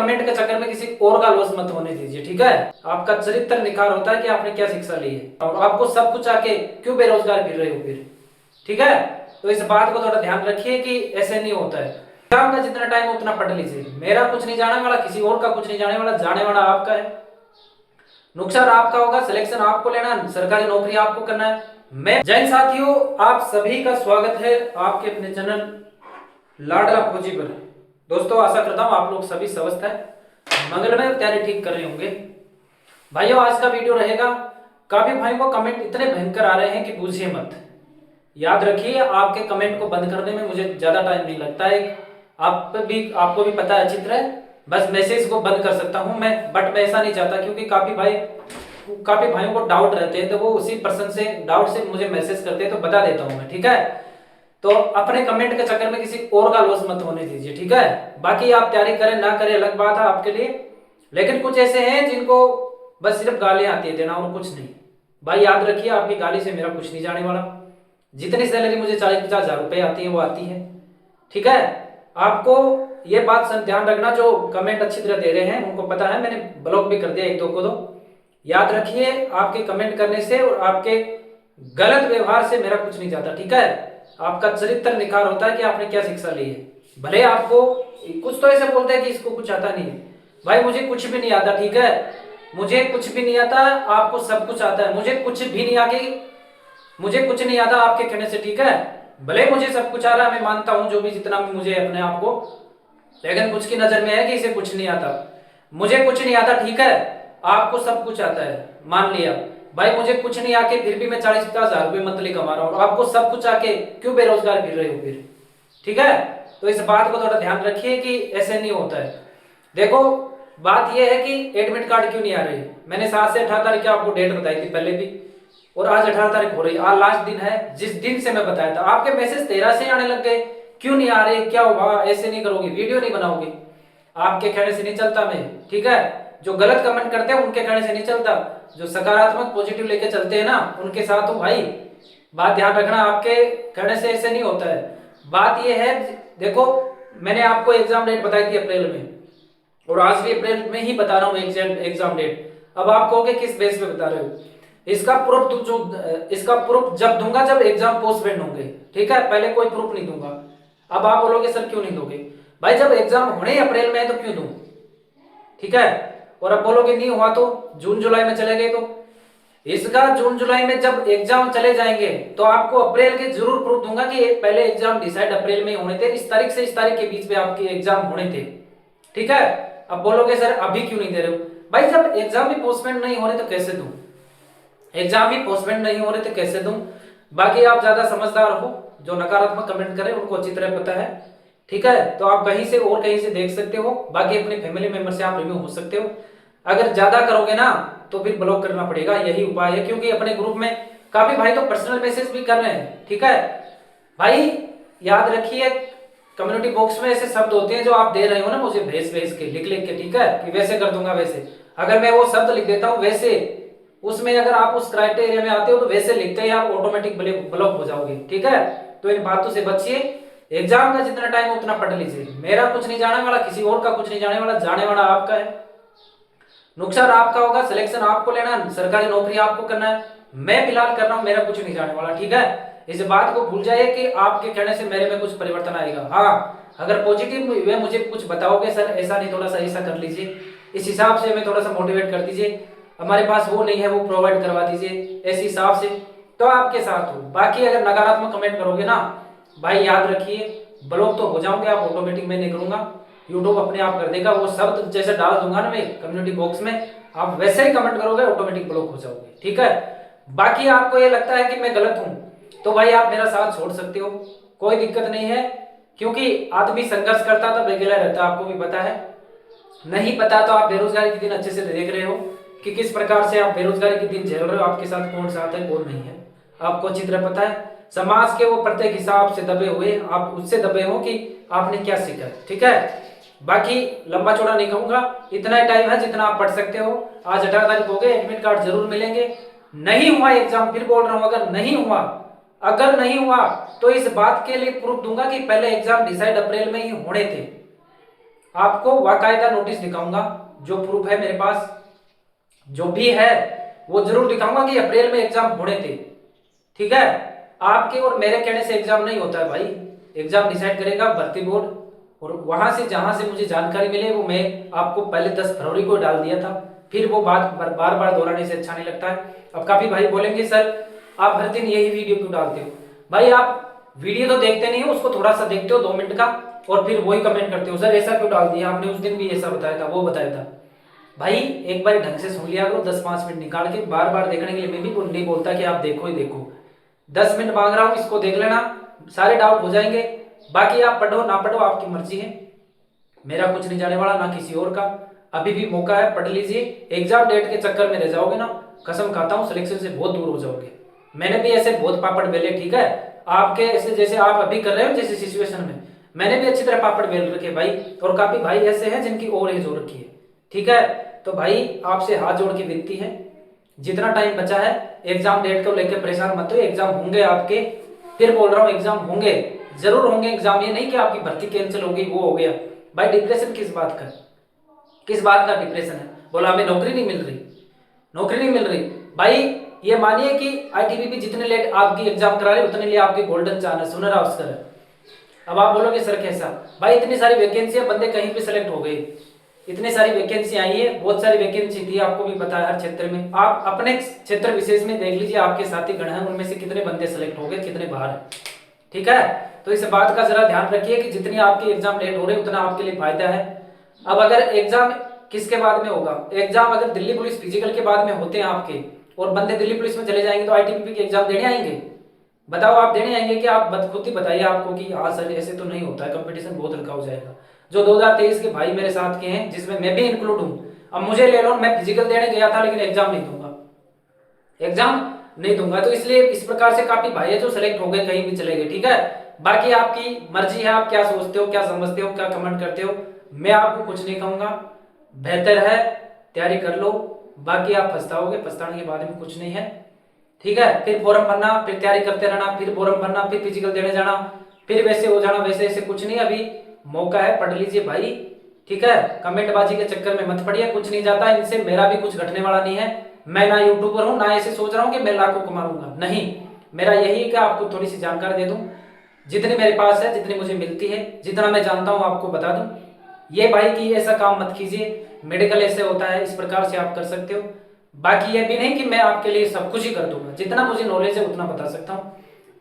Comment के चक्कर में किसी और का लॉस मत होने दीजिए, ठीक है। आपका चरित्र निखार होता है कि आपने क्या शिक्षा ली है, और आपको सब कुछ आके क्यों बेरोजगार फिर रहे हो फिर, ठीक है। तो इस बात को थोड़ा ध्यान रखिए कि ऐसे नहीं होता है। एग्जाम का जितना टाइम उतना पढ़ लीजिए। मेरा कुछ नहीं जाने वाला, किसी और का कुछ नहीं जाने वाला, जाने वाला आपका है। नुकसान आपका होगा, सिलेक्शन आपको लेना है, सरकारी नौकरी आपको करना है। मैं जय साथियों, आप सभी का स्वागत है आपके अपने चैनल लाडला फौजी पर। दोस्तों, आशा करता हूं आप लोग सभी स्वस्थ है, मंगलमय तैयारी ठीक कर रहे होंगे। भाइयों, आज का वीडियो रहेगा, काफी भाइयों को कमेंट इतने भयंकर आ रहे हैं कि पूछिए मत। याद रखिए, आपके कमेंट को बंद करने में मुझे ज्यादा टाइम नहीं लगता है। आपको भी पता है अच्छी तरह, बस मैसेज को बंद कर सकता हूं मैं, बट मैं ऐसा नहीं चाहता, क्योंकि काफी भाइयों को डाउट रहते हैं, तो वो उसी पर्सन से डाउट से मुझे मैसेज करते हैं, तो बता देता हूं मैं, ठीक है। तो अपने कमेंट के चक्कर में किसी और का लॉस मत होने दीजिए, ठीक है। बाकी आप तैयारी करें ना करें अलग बात है आपके लिए, लेकिन कुछ ऐसे हैं जिनको बस सिर्फ गालियां आती है देना और कुछ नहीं। भाई याद रखिए, आपकी गाली से मेरा कुछ नहीं जाने वाला। जितनी सैलरी मुझे 40-50 हजार रुपए आती है वो आती है, ठीक है। आपको ये बात ध्यान रखना, जो कमेंट अच्छी तरह दे रहे हैं उनको पता है, मैंने ब्लॉक भी कर दिया एक दो को। तो याद रखिए, आपके कमेंट करने से और आपके गलत व्यवहार से मेरा कुछ नहीं जाता, ठीक है। आपका चरित्र निखार होता है कि आपने क्या शिक्षा ली है। भले आपको कुछ तो ऐसे बोलते हैं कि इसको कुछ आता नहीं है, भाई मुझे कुछ भी नहीं आता, ठीक है। मुझे कुछ भी नहीं आता, आपको सब कुछ आता है। मुझे कुछ नहीं आता आपके कहने से, ठीक है। भले मुझे सब कुछ आ रहा है, मैं मानता हूं जो भी जितना भी मुझे अपने आप को, लेकिन कुछ की नजर में है कि इसे कुछ नहीं आता। मुझे कुछ नहीं आता, ठीक है, आपको सब कुछ आता है, मान लिया। भाई मुझे कुछ नहीं आके फिर भी मैं 40-50 हजार रुपए मंथली कमा रहा हूँ, आपको सब कुछ आके क्यों बेरोजगार फिर रहे हो फिर, ठीक है। तो इस बात को थोड़ा ध्यान रखिए कि ऐसे नहीं होता है। देखो, बात यह है कि एडमिट कार्ड क्यों नहीं आ रही। मैंने 7 से 18 तारीख की आपको डेट बताई थी पहले भी, और आज 18 तारीख हो रही है। आज लास्ट दिन है जिस दिन से मैं बताया था। आपके मैसेज 13 से आने लग गए, क्यों नहीं आ रहे, क्या हुआ, ऐसे नहीं करोगे, वीडियो नहीं बनाओगे। आपके कहने से नहीं चलता मैं, ठीक है। जो गलत कमेंट करते हैं उनके कहने से नहीं चलता, जो सकारात्मक पॉजिटिव लेके चलते हैं ना उनके साथ हूं भाई। बात ध्यान रखना, आपके कहने से ऐसे नहीं होता है। बात यह है, देखो मैंने आपको एग्जाम डेट बताई थी अप्रैल में, और आज भी अप्रैल में ही बता रहा हूँ एग्जाम डेट। अब आप कहोगे किस बेस पे बता रहे हो, इसका प्रूफ जब दूंगा जब एग्जाम पोस्टपोन होंगे, ठीक है। पहले कोई प्रूफ नहीं दूंगा। अब आप बोलोगे सर क्यों नहीं दोगे, भाई जब एग्जाम होने अप्रैल में है तो क्यों दूं, ठीक है। और अब बोलोगे नहीं हुआ तो जून जुलाई में चले गए, तो इसका जून जुलाई में जब एग्जाम चले जाएंगे तो आपको अप्रैल के जरूर प्रूफ दूंगा कि पहले एग्जाम डिसाइड अप्रैल में होने थे, इस तारीख से इस तारीख के बीच में आपके एग्जाम होने थे, ठीक है। अब बोलोगे सर अभी क्यों नहीं दे रहे हो, भाई जब एग्जाम भी पोस्टपोन नहीं हो रहे तो कैसे दूं, एग्जाम भी पोस्टपोन नहीं हो रहे तो कैसे दूं। बाकी आप ज्यादा समझदार हो, जो नकारात्मक कमेंट करें उनको अच्छी तरह पता है, ठीक है। तो आप कहीं से और कहीं से देख सकते हो, बाकी अपने फैमिली मेंबर से आप रिव्यू हो सकते हो। अगर ज्यादा करोगे ना तो फिर ब्लॉक करना पड़ेगा, यही उपाय है। क्योंकि अपने ग्रुप में काफी भाई तो पर्सनल मैसेज भी कर रहे हैं, ठीक है। भाई याद रखिए, कम्युनिटी बॉक्स में ऐसे शब्द होते हैं जो आप दे रहे हो ना मुझे भेज के लिख के, ठीक है, कि वैसे कर दूंगा वैसे। अगर मैं वो शब्द लिख देता हूँ वैसे, उसमें अगर आप उस क्राइटेरिया में आते हो तो वैसे लिखते ही आप ऑटोमेटिक ब्लॉक हो जाओगे, ठीक है। तो इन बातों से बचिए। एग्जाम का जितना टाइम उतना पढ़ लीजिए। मेरा कुछ नहीं जाने वाला, किसी और का कुछ नहीं जाने वाला, जाने वाला आपका है। नुकसान आपका होगा, सिलेक्शन आपको लेना है, सरकारी नौकरी आपको करना है। मैं फिलहाल कर रहा हूं, मेरा कुछ नहीं जाने वाला, ठीक है। इस बात को भूल जाइए कि आपके कहने से मेरे में कुछ परिवर्तन आएगा। हाँ, अगर पॉजिटिव वे मुझे कुछ बताओगे सर ऐसा नहीं, थोड़ा सा ऐसा कर लीजिए, इस हिसाब से हमें थोड़ा सा मोटिवेट कर दीजिए, हमारे पास वो नहीं है वो प्रोवाइड करवा दीजिए, ऐसे हिसाब से तो आपके साथ हो। बाकी अगर नकारात्मक कमेंट करोगे ना भाई, याद रखिए ब्लॉक तो हो जाओगे आप ऑटोमेटिक, मैं नहीं करूंगा, यूट्यूब अपने आप कर देगा। वो शब्द जैसे डाल दूंगा ना मैं कम्युनिटी बॉक्स में, आप वैसे ही कमेंट करोगे ऑटोमेटिक ब्लॉक हो जाओगे, ठीक है। बाकी आपको ये लगता है कि मैं गलत हूं तो भाई आप मेरा साथ छोड़ सकते हो, कोई दिक्कत नहीं है। क्योंकि आदमी संघर्ष करता तब अकेला रहता, आपको भी पता है। नहीं पता तो आप बेरोजगारी के दिन अच्छे से देख रहे हो कि किस प्रकार से आप बेरोजगारी के दिन झेल रहे हो, आपके साथ कौन साथ है कौन नहीं है, आपको अच्छी तरह पता है। समाज के वो प्रत्येक हिसाब से दबे हुए, आप उससे दबे हो कि आपने क्या सीखा, ठीक है। बाकी लंबा चौड़ा नहीं कहूंगा, इतना ही टाइम है जितना आप पढ़ सकते हो। आज 18 तारीख हो गए, एडमिट कार्ड जरूर मिलेंगे। नहीं हुआ एग्जाम, फिर बोल रहा हूं, अगर नहीं हुआ तो इस बात के लिए प्रूफ दूंगा कि पहले एग्जाम डिसाइड अप्रैल में ही होने थे, आपको बाकायदा नोटिस दिखाऊंगा, जो प्रूफ है मेरे पास, जो भी है वो जरूर दिखाऊंगा कि अप्रैल में एग्जाम होने थे। ठीक है, आपके और मेरे कहने से एग्जाम नहीं होता है भाई, एग्जाम डिसाइड करेगा भर्ती बोर्ड। और वहां से जहां से मुझे जानकारी मिले वो मैं आपको पहले 10 फरवरी को डाल दिया था, फिर वो बात बार बार दोहराने से अच्छा नहीं लगता है। अब काफी भाई बोलेंगे सर आप हर दिन यही वीडियो क्यों डालते हो। भाई आप वीडियो तो देखते नहीं हो, उसको थोड़ा सा देखते हो 2 मिनट का, और फिर वही कमेंट करते हो सर ऐसा क्यों डाल दिया आपने, उस दिन भी ऐसा बताया था वो बताया था। भाई एक बार ढंग से सुन लिया करो, 10-5 मिनट निकाल के, बार बार देखने के लिए मैं भी नहीं बोलता कि आप देखो ही देखो। 10 मिनट मांग रहा हूं, इसको देख लेना, सारे डाउट हो जाएंगे। बाकी आप पढ़ो ना पढ़ो आपकी मर्जी है, मेरा कुछ नहीं जाने वाला ना किसी और का। अभी भी मौका है, पढ़ लीजिए। एग्जाम डेट के चक्कर में रह जाओगे ना, कसम खाता हूं सिलेक्शन से बहुत दूर हो जाओगे। मैंने भी ऐसे बहुत पापड़ बेले, ठीक है, आपके ऐसे जैसे आप अभी कर रहे हो जैसे सिचुएशन में, मैंने भी अच्छी तरह पापड़ बेल रखे भाई। और काफी भाई ऐसे हैं जिनकी और एज हो रखी है। ठीक है, तो भाई आपसे हाथ जोड़ के विनती है, जितना टाइम बचा है एग्जाम डेट को लेकर परेशान मत हो, एग्जाम होंगे आपके। फिर बोल रहा हूँ एग्जाम होंगे, जरूर होंगे एग्जाम, ये नहीं कि आपकी भर्ती कैंसिल हो गई वो हो गया। भाई डिप्रेशन किस बात का, किस बात का डिप्रेशन है, बोला हमें नौकरी नहीं मिल रही, नौकरी नहीं मिल रही। भाई ये मानिए कि आईटीबीपी जितने लेट आपकी एग्जाम करा रहे उतने लिए आपके गोल्डन चांस, सुनहरा अवसर है। अब आप बोलोगे सर कैसा, भाई इतनी सारी वैकेंसी, बंदे कहीं पे सेलेक्ट हो गए, इतनी सारी वैकेंसी आई है, बहुत सारी वैकेंसी थी, आपको भी पता है हर क्षेत्र में। आप अपने क्षेत्र विशेष में देख लीजिए, आपके साथी गण हैं उनमें से कितने बंदे सेलेक्ट हो गए, कितने बाहर है। ठीक है, तो इस बात का जरा ध्यान रखिए कि जितनी आपकी एग्जाम लेट हो रही है उतना आपके लिए फायदा है। अब अगर एग्जाम किसके बाद में होगा, एग्जाम अगर दिल्ली पुलिस फिजिकल के बाद में होते हैं आपके, और बंदे दिल्ली पुलिस में चले जाएंगे तो आईटीबीपी की एग्जाम देने आएंगे। बताओ आप देने आएंगे कि आप खुद ही बताइए आपको कि हाँ सर ऐसे तो नहीं होता है, कंपटीशन बहुत हल्का हो जाएगा। जो 2023 के भाई मेरे साथ के हैं, जिसमें मैं भी इंक्लूड हूं, अब मुझे ले लो, मैं फिजिकल देने गया था लेकिन एग्जाम नहीं दूंगा, एग्जाम नहीं दूंगा। तो इसलिए इस प्रकार से काफी भाई है जो सेलेक्ट हो गए, कहीं भी चले गए। ठीक है, बाकी आपकी मर्जी है, आप क्या सोचते हो, क्या समझते हो, क्या कमेंट करते हो, मैं आपको कुछ नहीं कहूंगा। बेहतर है तैयारी कर लो, बाकी आप पछताओगे, पछताने के बाद में कुछ नहीं है। ठीक है, फिर फॉर्म भरना, फिर तैयारी करते रहना, फिर फॉर्म भरना, फिर फिजिकल देने जाना, फिर वैसे हो जाना, वैसे ऐसे कुछ नहीं। अभी मौका है, पढ़ लीजिए भाई। ठीक है, कमेंटबाजी के चक्कर में मत पड़िए, कुछ नहीं जाता इनसे, मेरा भी कुछ घटने वाला नहीं है। मैं ना यूट्यूबर हूं, ना ऐसे सोच रहा हूं कि मैं लाखों कमाऊंगा, नहीं। मेरा यही है कि आपको थोड़ी सी जानकारी दे दूं, जितनी मेरे पास है, जितनी मुझे मिलती है, जितना मैं जानता हूं आपको बता दूं। ये भाई कि ऐसा काम मत कीजिए, मेडिकल ऐसे होता है, इस प्रकार से आप कर सकते हो। बाकी ये भी नहीं कि मैं आपके लिए सब कुछ ही कर दूंगा, जितना मुझे नॉलेज है उतना बता सकता हूँ।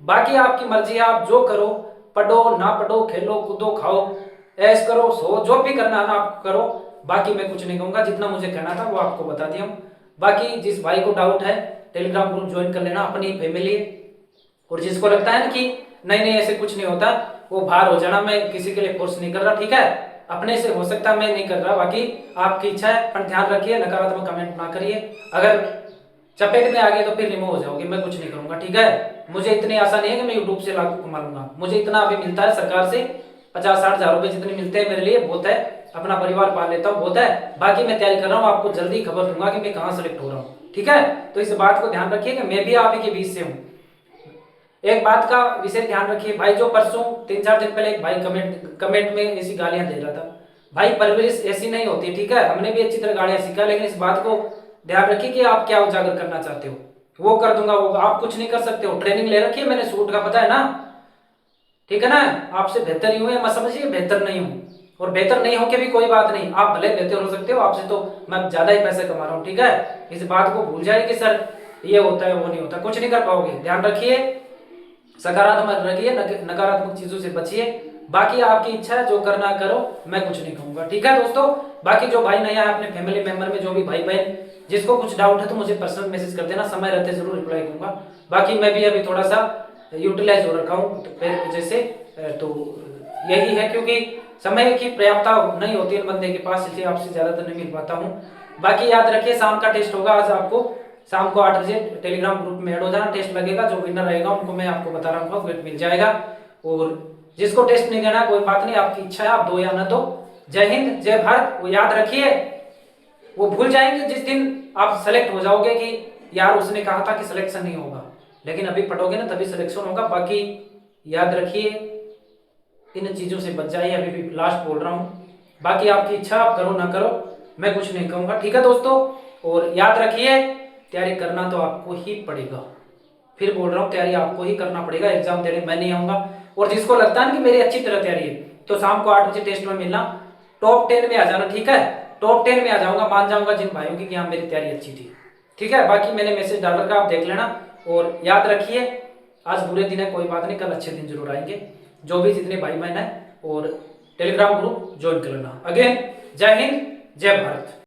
बाकी आपकी मर्जी है, आप जो करो, पढ़ो ना पढ़ो, खेलो कूदो खाओ, ऐश करो सो, जो भी करना है ना आप करो। बाकी मैं कुछ नहीं कहूंगा, जितना मुझे कहना था वो आपको बता दिया हूँ। बाकी जिस भाई को डाउट है टेलीग्राम ग्रुप ज्वाइन कर लेना, अपनी फैमिली। और जिसको लगता है ना कि नहीं नहीं ऐसे कुछ नहीं होता, वो बाहर हो जाना, मैं किसी के लिए फोर्स नहीं कर रहा। ठीक है, अपने से हो सकता है, मैं नहीं कर रहा, बाकी आपकी इच्छा है। पर ध्यान रखिए, नकारात्मक कमेंट ना करिए, अगर चपेट में आ गए तो फिर रिमूव हो जाओगे, मैं कुछ नहीं करूंगा। ठीक है, मुझे इतनी आशा नहीं है कि मैं यूट्यूब से लाखों कमा लूंगा, मुझे इतना अभी मिलता है सरकार से, 50-60 हजार रुपए जितने मिलते हैं मेरे लिए बहुत है, अपना परिवार पाल लेता हूँ, बहुत है। बाकी मैं तैयारी कर रहा हूँ, आपको जल्दी खबर दूंगा कि मैं कहाँ सेलेक्ट हो रहा हूँ। ठीक है, तो इस बात को ध्यान रखिए कि मैं भी आप ही के बीच से हूँ। एक बात का विशेष ध्यान रखिए भाई, जो परसों 3-4 दिन पहले एक भाई कमेंट में ऐसी गालियां दे रहा था, भाई परवरिश ऐसी नहीं होती। ठीक है, हमने भी अच्छी तरह गालियां सीखा, लेकिन इस बात को ध्यान रखिए कि आप क्या उजागर करना चाहते हो, वो कर दूंगा, वो आप कुछ नहीं कर सकते हो। ट्रेनिंग ले रखी है मैंने, सूट का पता है ना। ठीक है ना, आपसे बेहतर ही हूं, या मत समझिए बेहतर नहीं हूं, और बेहतर नहीं हो के भी कोई बात नहीं, आप भले बेहतर हो सकते हो, आपसे तो मैं ज्यादा ही पैसे कमा रहा हूं। ठीक है, इस बात को भूल जाए कि सर ये होता है वो नहीं होता, कुछ नहीं कर पाओगे। ध्यान रखिए, सकारात्मक रखिए, नकारात्मक चीजों से बचिए। बाकी आपकी इच्छा है, जो करना करो, मैं कुछ नहीं कहूंगा। ठीक है दोस्तों, बाकी जो भाई नया है अपने फैमिली मेंबर में, जो भी भाई बहन जिसको कुछ डाउट है तो मुझे पर्सनल मैसेज कर देना, समय रहते जरूर रिप्लाई दूंगा। बाकी मैं भी अभी थोड़ा सा यूटिलाइज हो रखा हूँ तो फिर वजह से, तो यही है, क्योंकि समय की पर्याप्तता नहीं होती है बंदे के पास, इसलिए आपसे ज्यादा तो नहीं मिल पाता हूँ। बाकी याद रखिए, शाम का टेस्ट होगा आज, आपको शाम को 8 बजे टेलीग्राम ग्रुप में ऐड हो जाना, टेस्ट लगेगा, जो विनर रहेगा उनको मैं आपको बता रहा हूँ वेट मिल जाएगा। और जिसको टेस्ट नहीं देना कोई बात नहीं, आपकी इच्छा है, आप दो या न दो। जय हिंद जय भारत। वो याद रखिए, वो भूल जाएंगे जिस दिन आप सेलेक्ट हो जाओगे कि यार उसने कहा था कि सिलेक्शन नहीं होगा, लेकिन अभी पढ़ोगे ना तभी सिलेक्शन होगा। बाकी याद रखिए, इन चीजों से बच जाइए, अभी भी लास्ट बोल रहा हूँ। बाकी आपकी इच्छा, आप करो ना करो, मैं कुछ नहीं कहूँगा, ठीक है दोस्तों। और याद रखिए, तैयारी करना तो आपको ही पड़ेगा, फिर बोल रहा हूँ तैयारी आपको ही करना पड़ेगा, एग्जाम देने मैं नहीं आऊँगा। और जिसको लगता है कि मेरी अच्छी तरह तैयारी है, तो शाम को 8 बजे टेस्ट में मिलना, टॉप 10 में आ जाना, ठीक है। टॉप 10 में आ जाऊंगा, मान जाऊंगा जिन भाइयों की कि हाँ मेरी तैयारी अच्छी थी, ठीक है। बाकी मैंने मैसेज डाल रखा, आप देख लेना। और याद रखिए, आज बुरे दिन है, कोई बात नहीं, कल अच्छे दिन जरूर आएंगे। जो भी जितने भाई बहन है, और टेलीग्राम ग्रुप ज्वाइन कर लेना। अगेन, जय हिंद, जय भारत।